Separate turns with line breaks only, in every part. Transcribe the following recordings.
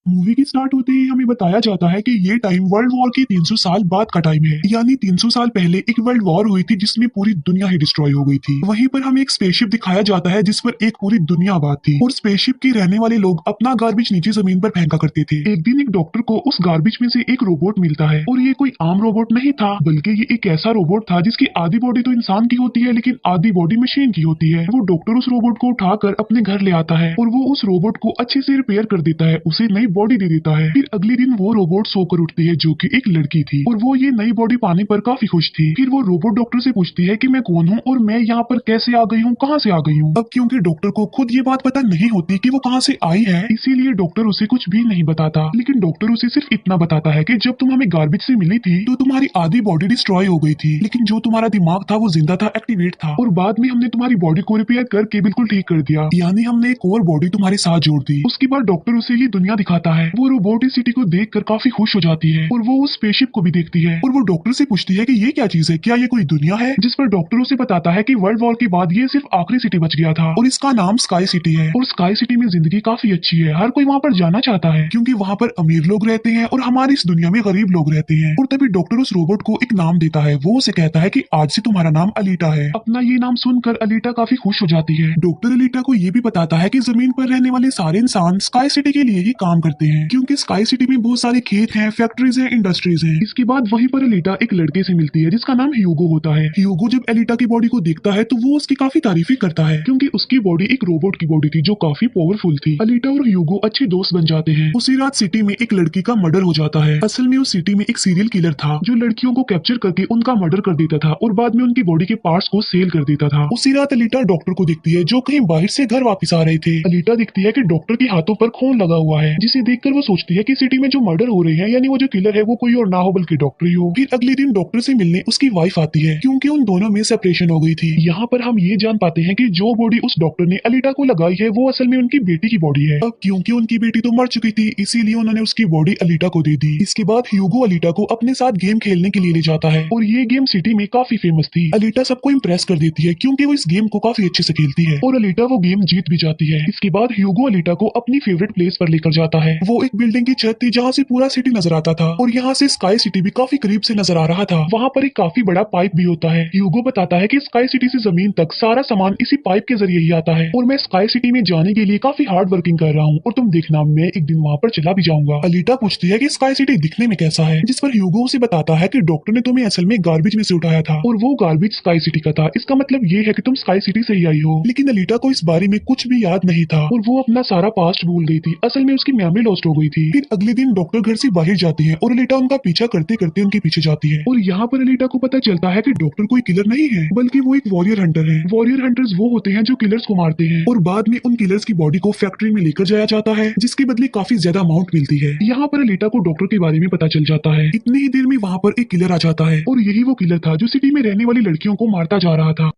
Movie की start होते ही हमें बताया जाता है कि ये टाइम वर्ल्ड वॉर के 300 साल बाद का टाइम है। यानी 300 साल पहले एक वर्ल्ड वॉर हुई थी जिसमें पूरी दुनिया ही डिस्ट्रॉय हो गई थी। वहीं पर हमें एक स्पेसशिप दिखाया जाता है जिस पर एक पूरी दुनिया आबाद थी और स्पेसशिप के रहने वाले लोग अपना गार्बेज नीचे जमीन पर फेंका करते थे। एक दिन एक डॉक्टर को उस गार्बेज में से एक रोबोट मिलता है और ये कोई आम रोबोट नहीं था, बल्कि ये एक ऐसा रोबोट था जिसकी आधी बॉडी तो इंसान की होती है लेकिन आधी बॉडी मशीन की होती है। वो डॉक्टर उस रोबोट को उठाकर अपने घर ले आता है और वो उस रोबोट को अच्छे से रिपेयर कर देता है, उसे नई बॉडी दे देता है। फिर अगले दिन वो रोबोट सोकर उठती है जो कि एक लड़की थी और वो ये नई बॉडी पाने पर काफी खुश थी। फिर वो रोबोट डॉक्टर से पूछती है कि मैं कौन हूँ और मैं यहाँ पर कैसे आ गई हूँ, कहाँ से आ गई हूँ। अब क्योंकि डॉक्टर को खुद ये बात पता नहीं होती कि वो कहाँ से आई है, इसीलिए डॉक्टर उसे कुछ भी नहीं बताता। लेकिन डॉक्टर उसे सिर्फ इतना बताता है कि जब तुम हमें गार्बेज से मिली थी तो तुम्हारी आधी बॉडी डिस्ट्रॉय हो गई थी, लेकिन जो तुम्हारा दिमाग था वो जिंदा था, एक्टिवेट था, और बाद में हमने तुम्हारी बॉडी को रिपेयर करके बिल्कुल ठीक कर दिया। यानी हमने एक और बॉडी तुम्हारे साथ जोड़ दी। उसके बाद डॉक्टर उसे ये दुनिया दिखाता है। वो रोबोट इस सिटी को देखकर काफी खुश हो जाती है और वो उस स्पेसशिप को भी देखती है और वो डॉक्टर से पूछती है कि ये क्या चीज है, क्या ये कोई दुनिया है। जिस पर डॉक्टर उसे बताता है कि वर्ल्ड वॉर के बाद ये सिर्फ आखिरी सिटी बच गया था और इसका नाम स्काई सिटी है। और स्काई सिटी में जिंदगी काफी अच्छी है, हर कोई वहाँ पर जाना चाहता है क्योंकि वहाँ पर अमीर लोग रहते हैं और हमारी इस दुनिया में गरीब लोग रहते हैं। और तभी डॉक्टर उस रोबोट को एक नाम देता है। वो उसे कहता है कि आज से तुम्हारा नाम अलीटा है। अपना ये नाम सुनकर अलीटा काफी खुश हो जाती है। डॉक्टर अलीटा को ये भी बताता है कि जमीन पर रहने वाले सारे इंसान स्काई सिटी के लिए ही काम करते हैं क्योंकि स्काई सिटी में बहुत सारे खेत हैं, फैक्ट्रीज हैं, इंडस्ट्रीज हैं। इसके बाद वहीं पर एलिटा एक लड़के से मिलती है जिसका नाम ह्यूगो होता है। ह्यूगो जब एलिटा की बॉडी को देखता है तो वो उसकी काफी तारीफें करता है क्योंकि उसकी बॉडी एक रोबोट की बॉडी थी जो काफी पावरफुल थी। एलिटा और ह्यूगो अच्छे दोस्त बन जाते हैं। उसी रात सिटी में एक लड़की का मर्डर हो जाता है। असल में उस सिटी में एक सीरियल किलर था जो लड़कियों को कैप्चर करके उनका मर्डर कर देता था और बाद में उनकी बॉडी के पार्ट्स को सेल कर देता था। उसी रात एलिटा डॉक्टर को देखती है जो कहीं बाहर से घर वापस आ रहे थे। एलिटा देखती है कि डॉक्टर के हाथों पर खून लगा हुआ है, जिसे देखकर वो सोचती है कि सिटी में जो मर्डर हो रहे हैं यानी वो जो किलर है वो कोई और ना हो बल्कि डॉक्टर ही हो। फिर अगले दिन डॉक्टर से मिलने उसकी वाइफ आती है क्योंकि उन दोनों में सेपरेशन हो गई थी। यहाँ पर हम ये जान पाते हैं कि जो बॉडी उस डॉक्टर ने अलीटा को लगाई है वो असल में उनकी बेटी की बॉडी है। अब क्योंकि उनकी बेटी तो मर चुकी थी इसीलिए उन्होंने उसकी बॉडी अलीटा को दे दी। इसके बाद ह्यूगो अलीटा को अपने साथ गेम खेलने के लिए ले जाता है और ये गेम सिटी में काफी फेमस थी। अलीटा सबको इम्प्रेस कर देती है क्योंकि वो इस गेम को काफी अच्छे से खेलती है और अलीटा वो गेम जीत भी जाती है। इसके बाद ह्यूगो अलीटा को अपनी फेवरेट प्लेस पर लेकर जाता है। वो एक बिल्डिंग की छत थी जहाँ से पूरा सिटी नजर आता था और यहाँ से स्काई सिटी भी काफी करीब से नजर आ रहा था। वहाँ पर एक काफी बड़ा पाइप भी होता है। ह्यूगो बताता है कि स्काई सिटी से जमीन तक सारा सामान इसी पाइप के जरिए ही आता है और मैं स्काई सिटी में जाने के लिए काफी हार्ड वर्किंग कर रहा हूँ और तुम देखना मैं एक दिन वहाँ पर चला भी जाऊंगा। अलीटा पूछती है कि स्काई सिटी दिखने में कैसा है, जिस पर ह्यूगो उसे बताता है कि डॉक्टर ने तुम्हें असल में गार्बेज में से उठाया था और वो गार्बेज स्काई सिटी का था। इसका मतलब ये है कि तुम स्काई सिटी से ही आई हो। लेकिन अलीटा को इस बारे में कुछ भी याद नहीं था और वो अपना सारा पास्ट भूल गई थी। असल में उसकी मेमोरी लॉस्ट हो गई थी। फिर अगले दिन डॉक्टर घर से बाहर जाती है और अलीटा उनका पीछा करते करते उनके पीछे जाती है और यहाँ पर अलीटा को पता चलता है कि डॉक्टर कोई किलर नहीं है बल्कि वो एक वॉरियर हंटर है। वॉरियर हंटर्स वो होते हैं जो किलर्स को मारते हैं और बाद में उन किलर्स की बॉडी को फैक्ट्री में लेकर जाया जाता है जिसके बदले काफी ज्यादा अमाउंट मिलती है। यहाँ पर अलीटा को डॉक्टर के बारे में पता चल जाता है। इतनी ही देर में वहाँ पर एक किलर आ जाता है और यही वो किलर था जो सिटी में रहने वाली लड़कियों को मारता जा रहा था।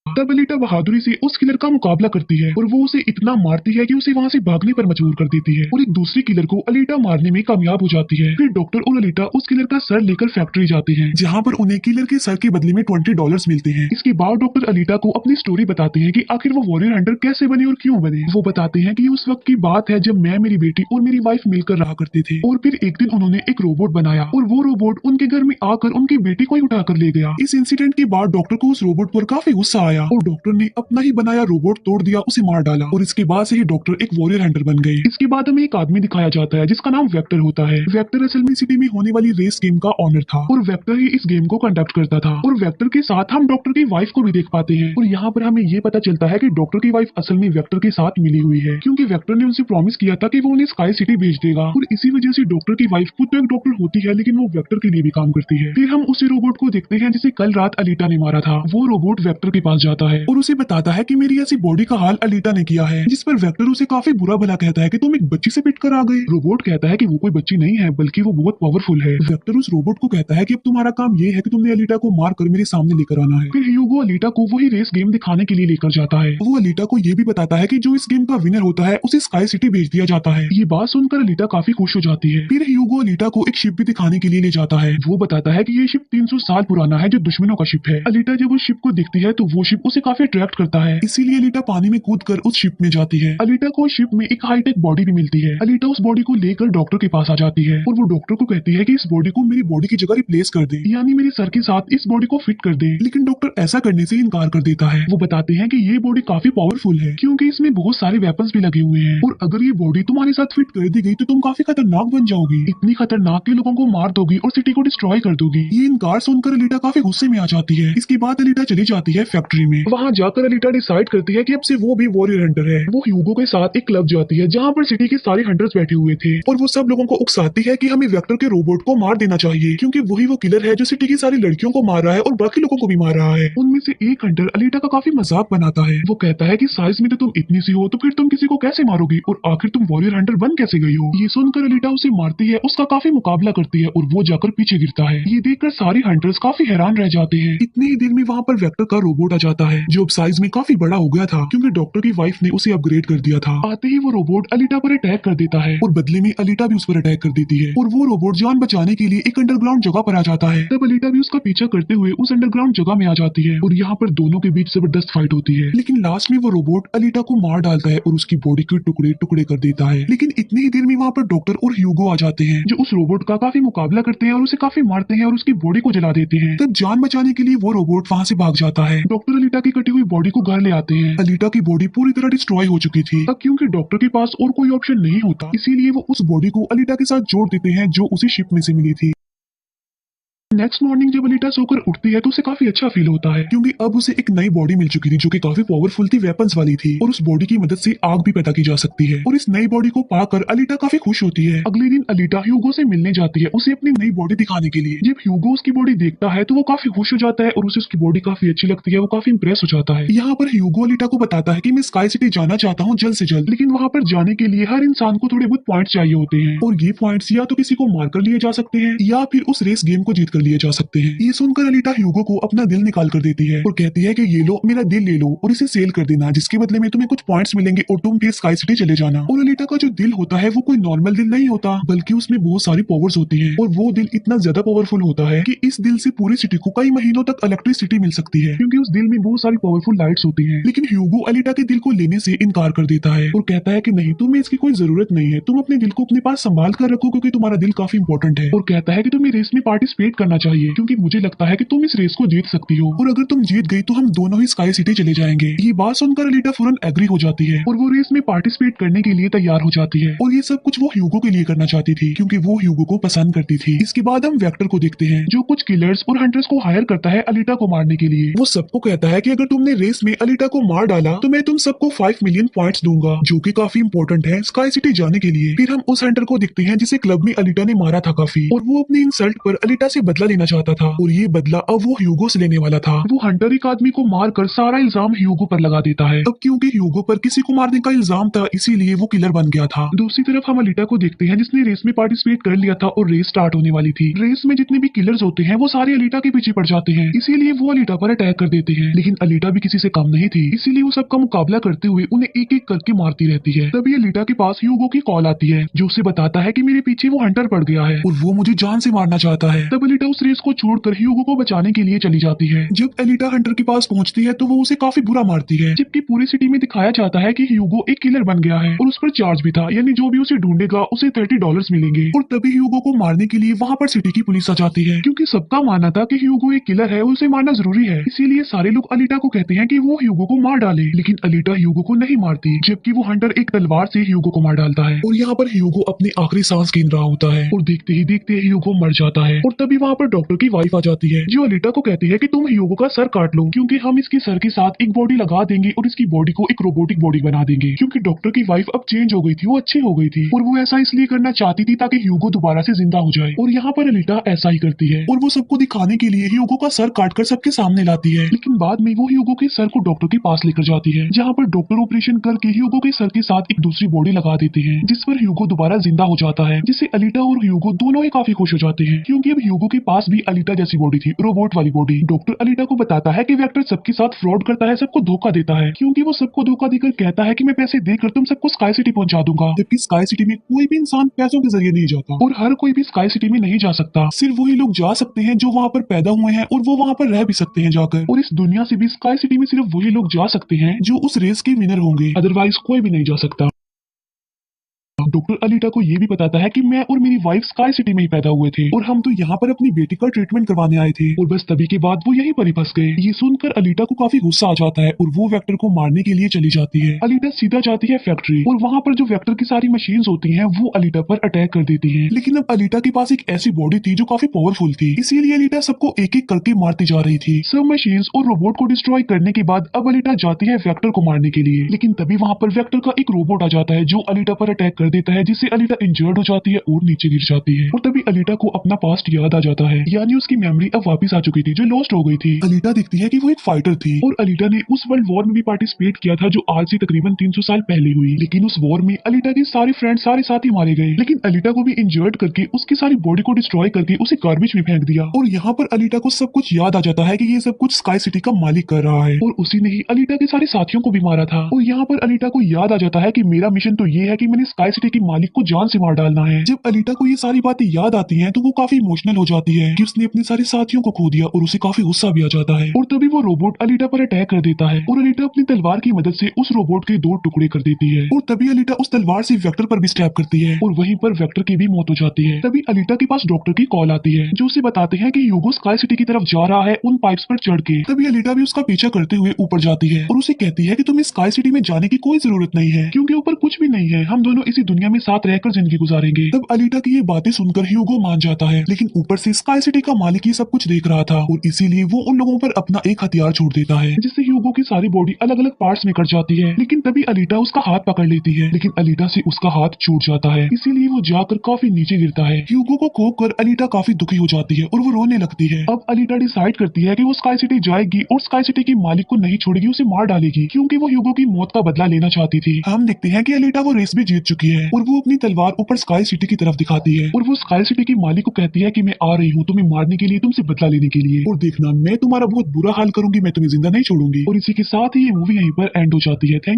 तब अलीटा बहादुरी से उस किलर का मुकाबला करती है और वो उसे इतना मारती है कि उसे वहाँ से भागने पर मजबूर कर देती है और एक दूसरे किलर को अलीटा मारने में कामयाब हो जाती है। फिर डॉक्टर और अलीटा उस किलर का सर लेकर फैक्ट्री जाते हैं जहाँ पर उन्हें किलर के सर के बदले में $20 मिलते हैं। इसके बाद डॉक्टर अलीटा को अपनी स्टोरी बताते हैं कि आखिर वो वॉरियर हंटर कैसे बने और क्यों बने। वो बताते हैं कि उस वक्त की बात है जब मैं, मेरी बेटी और मेरी वाइफ मिलकर रहा करते थे और फिर एक दिन उन्होंने एक रोबोट बनाया और वो रोबोट उनके घर में आकर उनकी बेटी को ही उठाकर ले गया। इस इंसिडेंट के बाद डॉक्टर को उस रोबोट पर काफी गुस्सा आया और डॉक्टर ने अपना ही बनाया रोबोट तोड़ दिया, उसे मार डाला और इसके बाद से ही डॉक्टर एक वॉरियर हंटर बन गए। इसके बाद हमें एक आदमी दिखाया जाता है जिसका नाम वेक्टर होता है। वेक्टर असल में सिटी में होने वाली रेस गेम का ऑनर था और वेक्टर ही इस गेम को कंडक्ट करता था और वेक्टर के साथ हम डॉक्टर की वाइफ को भी देख पाते हैं और यहाँ पर हमें ये पता चलता है कि डॉक्टर की वाइफ असल में वेक्टर के साथ मिली हुई है क्योंकि वेक्टर ने उनसे प्रॉमिस किया था कि वो उन्हें स्काई सिटी भेज देगा और इसी वजह से डॉक्टर की वाइफ खुद तो एक डॉक्टर होती है लेकिन वो वेक्टर के लिए भी काम करती है। फिर हम उसी रोबोट को देखते हैं जिसे कल रात अलीटा ने मारा था। वो रोबोट वेक्टर के पास जाता है और उसे बताता है कि मेरी ऐसी बॉडी का हाल अलीटा ने किया है, जिस पर वेक्टर उसे काफी बुरा भला कहता है कि तुम एक बच्ची से पिट कर आ गए। रोबोट कहता है कि वो कोई बच्ची नहीं है बल्कि वो बहुत पावरफुल है। वेक्टर उस रोबोट को कहता है कि अब तुम्हारा काम ये है कि तुमने अलीटा को मार कर मेरे सामने लेकर आना है। फिर ह्यूगो अलीटा को वही रेस गेम दिखाने के लिए लेकर जाता है। वो अलीटा को ये भी बताता है कि जो इस गेम का विनर होता है उसे स्काई सिटी भेज दिया जाता है। ये बात सुनकर अलीटा काफी खुश हो जाती है। फिर ह्यूगो अलीटा को एक शिप भी दिखाने के लिए ले जाता है। वो बताता है कि ये शिप 300 साल पुराना है जो दुश्मनों का शिप है। अलीटा जब उस शिप को देखती है तो वो शिप शिप उसे काफी अट्रैक्ट करता है, इसीलिए अलीटा पानी में कूदकर उस शिप में जाती है। अलीटा को शिप में एक हाईटेक बॉडी भी मिलती है। अलीटा उस बॉडी को लेकर डॉक्टर के पास आ जाती है और वो डॉक्टर को कहती है कि इस बॉडी को मेरी बॉडी की जगह रिप्लेस कर दे, यानी मेरे सर के साथ इस बॉडी को फिट कर दे। लेकिन डॉक्टर ऐसा करने से इनकार कर देता है। वो बताते हैं कि ये बॉडी काफी पावरफुल है क्योंकि इसमें बहुत सारे वेपन्स भी लगे हुए हैं और अगर ये बॉडी तुम्हारे साथ फिट कर दी गई तो तुम काफी खतरनाक बन जाओगी, इतनी खतरनाक के लोगों को मार दोगी और सिटी को डिस्ट्रॉय कर दोगी। ये इनकार सुनकर अलीटा काफी गुस्से में आ जाती है। इसके बाद अलीटा चली जाती है फैक्ट्री में। वहाँ जाकर अलीटा डिसाइड करती है कि अब से वो भी वॉरियर हंटर है। वो ह्यूगो के साथ एक क्लब जाती है जहाँ पर सिटी के सारे हंटर्स बैठे हुए थे और वो सब लोगों को उकसाती है कि हमें वेक्टर के रोबोट को मार देना चाहिए क्योंकि वही वो किलर है जो सिटी की सारी लड़कियों को मार रहा है और बाकी लोगों को भी मार रहा है। उनमें से एक हंटर अलीटा का काफी मजाक बनाता है। वो कहता है कि साइज में तो तुम इतनी सी हो तो फिर तुम किसी को कैसे मारोगी और आखिर तुम वॉरियर हंटर बन कैसे गई हो। ये सुनकर अलीटा उसे मारती है, उसका काफी मुकाबला करती है और वो जाकर पीछे गिरता है। ये देखकर सारे हंटर्स काफी हैरान रह जाते हैं। इतनी ही देर में वहाँ पर वेक्टर का रोबोट आ जाता है जो अब साइज में काफी बड़ा हो गया था क्योंकि डॉक्टर की वाइफ ने उसे अपग्रेड कर दिया था। आते ही वो रोबोट अलीटा पर अटैक कर देता है और बदले में अलीटा भी उस पर अटैक कर देती है और वो रोबोट जान बचाने के लिए एक अंडरग्राउंड जगह पर आ जाता है। तब अलीटा भी उसका पीछा करते हुए उस अंडरग्राउंड जगह में आ जाती है और यहाँ पर दोनों के बीच जबरदस्त फाइट होती है। लेकिन लास्ट में वो रोबोट अलीटा को मार डालता है और उसकी बॉडी के टुकड़े टुकड़े कर देता है। लेकिन इतनी ही देर में वहाँ पर डॉक्टर और ह्यूगो आ जाते हैं जो उस रोबोट का काफी मुकाबला करते हैं और उसे काफी मारते हैं और उसकी बॉडी को जला देते हैं। तब जान बचाने के लिए वो रोबोट वहाँ से भाग जाता है। डॉक्टर अलीटा की कटी हुई बॉडी को घर ले आते हैं। अलीटा की बॉडी पूरी तरह डिस्ट्रॉय हो चुकी थी। अब क्योंकि डॉक्टर के पास और कोई ऑप्शन नहीं होता इसीलिए वो उस बॉडी को अलीटा के साथ जोड़ देते हैं जो उसी शिप में से मिली थी। नेक्स्ट मॉर्निंग जब अलीटा सोकर उठती है तो उसे काफी अच्छा फील होता है क्योंकि अब उसे एक नई बॉडी मिल चुकी थी जो कि काफी पावरफुल थी, वेपन्स वाली थी और उस बॉडी की मदद से आग भी पैदा की जा सकती है और इस नई बॉडी को पाकर अलीटा काफी खुश होती है। अगले दिन अलीटा ह्यूगो से मिलने जाती है उसे अपनी नई बॉडी दिखाने के लिए। जब ह्यूगो उसकी बॉडी देखता है तो वो काफी खुश हो जाता है और उसे उसकी बॉडी काफी अच्छी लगती है, वो काफी इंप्रेस हो जाता है। यहाँ पर ह्यूगो अलीटा को बताता है कि मैं स्काई सिटी जाना चाहता हूँ जल्द से जल्द, लेकिन वहाँ पर जाने के लिए हर इंसान को थोड़े बहुत पॉइंट्स चाहिए होते हैं और ये पॉइंट्स या तो किसी को मारकर लिए जा सकते हैं या फिर उस रेस गेम को जीत कर लिए जा सकते हैं। ये सुनकर अलीटा ह्यूगो को अपना दिल निकाल कर देती है और कहती है कि ये लो मेरा दिल ले लो और इसे सेल कर देना, जिसके बदले में तुम्हें कुछ पॉइंट्स मिलेंगे और तुम फिर स्काई सिटी चले जाना। और अलीटा का जो दिल होता है वो कोई नॉर्मल दिल नहीं होता बल्कि उसमें बहुत सारी पावर्स होती है और वो दिल इतना ज्यादा पावरफुल होता है कि इस दिल से पूरी सिटी को कई महीनों तक इलेक्ट्रिसिटी मिल सकती है क्योंकि उस दिल में बहुत सारी पावरफुल लाइट्स होती है। लेकिन ह्यूगो अलीटा के दिल को लेने से इनकार कर देता है और कहता है कि नहीं, तुम्हें इसकी कोई जरूरत नहीं है, तुम अपने दिल को अपने पास संभाल कर रखो क्योंकि तुम्हारा दिल काफी इंपॉर्टेंट है। और कहता है कि तुम्हें रेस में पार्टिसिपेट करना चाहिए क्योंकि मुझे लगता है कि तुम इस रेस को जीत सकती हो और अगर तुम जीत गई तो हम दोनों ही स्काई सिटी चले जाएंगे। ये बात सुनकर अलीटा फौरन एग्री हो जाती है और वो रेस में पार्टिसिपेट करने के लिए तैयार हो जाती है और ये सब कुछ वो ह्यूगो के लिए करना चाहती थी क्योंकि वो ह्यूगो को पसंद करती थी। इसके बाद हम वेक्टर को देखते हैं जो कुछ किलर्स और हंटर्स को हायर करता है अलीटा को मारने के लिए। वो सबको कहता है कि अगर तुमने रेस में अलीटा को मार डाला तो मैं तुम सबको 5 मिलियन पॉइंट्स दूंगा जो कि काफी इंपॉर्टेंट है स्काई सिटी जाने के लिए। फिर हम उस हंटर को देखते हैं जिसे क्लब में अलीटा ने मारा था काफी और वो अपनी इंसल्ट पर अलीटा से बदला लेना चाहता था और ये बदला अब वो ह्यूगो से लेने वाला था। वो हंटर एक आदमी को मारकर सारा इल्जाम ह्यूगो पर लगा देता है। अब क्योंकि ह्यूगो पर किसी को मारने का इल्जाम था इसीलिए वो किलर बन गया था। दूसरी तरफ हम अलीटा को देखते हैं जिसने रेस में पार्टिसिपेट कर लिया था और रेस स्टार्ट होने वाली थी। रेस में जितने भी किलर्स होते हैं वो सारे अलीटा के पीछे पड़ जाते हैं, इसीलिए वो अलीटा पर अटैक कर देते हैं। लेकिन अलीटा भी किसी से कम नहीं थी, इसीलिए वो सबका मुकाबला करते हुए उन्हें एक एक करके मारती रहती है। तभी अलीटा के पास ह्यूगो की कॉल आती है जो उसे बताता है कि मेरे पीछे वो हंटर पड़ गया है और वो मुझे जान से मारना चाहता है। तब अलीटा उस रेस को छोड़कर ह्यूगो को बचाने के लिए चली जाती है। जब अलीटा हंटर के पास पहुंचती है तो वो उसे काफी बुरा मारती है, जबकि पूरी सिटी में दिखाया जाता है कि ह्यूगो एक किलर बन गया है और उस पर चार्ज भी था, यानी जो भी उसे ढूंढेगा उसे $30 मिलेंगे। और तभी ह्यूगो को मारने के लिए वहाँ पर सिटी की पुलिस आ जाती है क्योंकि सबका मानना था कि ह्यूगो एक किलर है और उसे मारना जरूरी है, इसीलिए सारे लोग अलीटा को कहते हैं कि वो ह्यूगो को मार डाले। लेकिन अलीटा ह्यूगो को नहीं मारती, जबकि वो हंटर एक तलवार से ह्यूगो को मार डालता है और यहाँ पर ह्यूगो अपनी आखिरी सांस गिन रहा होता है और देखते ही देखते ह्यूगो मर जाता है। और तभी वहाँ पर डॉक्टर की वाइफ आ जाती है जो अलीटा को कहती है कि तुम ह्यूगो का सर काट लो क्योंकि हम इसके सर के साथ एक बॉडी लगा देंगे और इसकी बॉडी को एक रोबोटिक बॉडी बना देंगे। क्योंकि डॉक्टर की वाइफ अब चेंज हो गई थी, वो अच्छी हो गई थी और वो ऐसा इसलिए करना चाहती थी ताकि ह्यूगो दोबारा से जिंदा हो जाए। और यहाँ पर अलीटा ऐसा ही करती है और वो सबको दिखाने के लिए ह्यूगो का सर काटकर सबके सामने लाती है। लेकिन बाद में वो ह्यूगो के सर को डॉक्टर के पास लेकर जाती है जहाँ पर डॉक्टर ऑपरेशन करके ह्यूगो के सर के साथ एक दूसरी बॉडी लगा देते हैं जिस पर ह्यूगो दोबारा जिंदा हो जाता है, जिससे अलीटा और ह्यूगो दोनों ही काफी खुश हो जाते हैं क्योंकि अब ह्यूगो के पास भी अलीटा जैसी बॉडी थी, रोबोट वाली बॉडी। डॉक्टर अलीटा को बताता है कि वेक्टर सबके साथ फ्रॉड करता है, सबको धोखा देता है, क्योंकि वो सबको धोखा देकर कहता है कि मैं पैसे देकर तुम सबको स्काई सिटी पहुंचा दूंगा, जबकि स्काई सिटी में कोई भी इंसान पैसों के जरिए नहीं जाता और हर कोई भी स्काई सिटी में नहीं जा सकता। सिर्फ वही लोग जा सकते हैं जो वहाँ पर पैदा हुए हैं और वो वहाँ पर रह भी सकते हैं जाकर। और इस दुनिया से भी स्काई सिटी में सिर्फ वही लोग जा सकते हैं जो उस रेस के विनर होंगे, अदरवाइज कोई भी नहीं जा सकता। डॉक्टर अलीटा को ये भी बताता है कि मैं और मेरी वाइफ स्काई सिटी में ही पैदा हुए थे और हम तो यहाँ पर अपनी बेटी का ट्रीटमेंट करवाने आए थे, और बस तभी के बाद वो यहीं पर ही फंस गए। ये सुनकर अलीटा को काफी गुस्सा आ जाता है और वो वेक्टर को मारने के लिए चली जाती है। अलीटा सीधा जाती है फैक्ट्री और वहाँ पर जो वेक्टर की सारी मशीन होती है वो अलीटा पर अटैक कर देती है। लेकिन अब अलीटा के पास एक ऐसी बॉडी थी जो काफी पावरफुल थी, इसीलिए अलीटा सबको एक एक करके मारती जा रही थी। सब मशीन और रोबोट को डिस्ट्रॉय करने के बाद अब अलीटा जाती है वेक्टर को मारने के लिए, लेकिन तभी वहाँ पर वेक्टर का एक रोबोट आ जाता है जो अलीटा पर अटैक कर देता है, जिससे अलीटा इंजर्ड हो जाती है और नीचे गिर जाती है। और तभी अलीटा को अपना पास्ट याद आ जाता है, यानी उसकी मेमोरी अब वापस आ चुकी थी जो लॉस्ट हो गई थी। अलीटा देखती है कि वो एक फाइटर थी और अलीटा ने उस वर्ल्ड वॉर में भी पार्टिसिपेट किया था जो आज से तकरीबन 300 साल पहले हुई। लेकिन उस वॉर में अलीटा के सारे फ्रेंड सारे साथी मारे गए, लेकिन अलीटा को भी इंजर्ड करके उसकी सारी बॉडी को डिस्ट्रॉय करके उसे गार्बेज में फेंक दिया। और यहाँ पर अलीटा को सब कुछ याद आ जाता है कि ये सब कुछ स्काई सिटी का मालिक कर रहा है और उसी ने ही अलीटा के सारे साथियों को भी मारा था। और यहाँ पर अलीटा को याद आ जाता है कि मेरा मिशन तो ये है कि मैंने स्काई सिटी के मालिक को जान से मार डालना है। जब अलीटा को ये सारी बातें याद आती हैं तो वो काफी इमोशनल हो जाती है कि उसने अपने सारे साथियों को खो दिया और उसे काफी गुस्सा भी आ जाता है। और तभी वो रोबोट अलीटा पर अटैक कर देता है और अलीटा अपनी तलवार की मदद से उस रोबोट के 2 टुकड़े कर देती है। और तभी अलीटा उस तलवार से वेक्टर पर भी स्टैब करती है और वहीं पर वेक्टर की भी मौत हो जाती है। तभी अलीटा के पास डॉक्टर की कॉल आती है जो उसे बताते हैं कि ह्यूगो स्काई सिटी की तरफ जा रहा है उन पाइप्स पर चढ़ के। तभी अलीटा भी उसका पीछा करते हुए ऊपर जाती है और उसे कहती है कि तुम्हें स्काई सिटी में जाने की कोई जरूरत नहीं है, क्योंकि ऊपर कुछ भी नहीं है, हम दोनों इसी दुनिया में साथ रहकर जिंदगी गुजारेंगे। तब अलीटा की ये बातें सुनकर ह्यूगो मान जाता है, लेकिन ऊपर से स्काई सिटी का मालिक ये सब कुछ देख रहा था और इसीलिए वो उन लोगों पर अपना एक हथियार छोड़ देता है, जिससे ह्यूगो की सारी बॉडी अलग अलग पार्ट्स में कट जाती है। लेकिन तभी अलीटा उसका हाथ पकड़ लेती है, लेकिन अलीटा से उसका हाथ छूट जाता है, इसीलिए वो जाकर काफी नीचे गिरता है। ह्यूगो को खोकर अलीटा काफी दुखी हो जाती है और वो रोने लगती है। अब अलीटा डिसाइड करती है कि वो स्काई सिटी जाएगी और स्काई सिटी के मालिक को नहीं छोड़ेगी, उसे मार डालेगी, क्योंकि वो ह्यूगो की मौत का बदला लेना चाहती थी। हम देखते हैं कि अलीटा वो रेस भी जीत चुकी है और वो अपनी तलवार ऊपर स्काई सिटी की तरफ दिखाती है और वो स्काई सिटी के मालिक को कहती है कि मैं आ रही हूँ तुम्हें मारने के लिए, तुमसे बदला लेने के लिए, और देखना मैं तुम्हारा बहुत बुरा हाल करूंगी, मैं तुम्हें जिंदा नहीं छोड़ूंगी। और इसी के साथ ही ये मूवी यहीं पर एंड हो जाती है। थैंक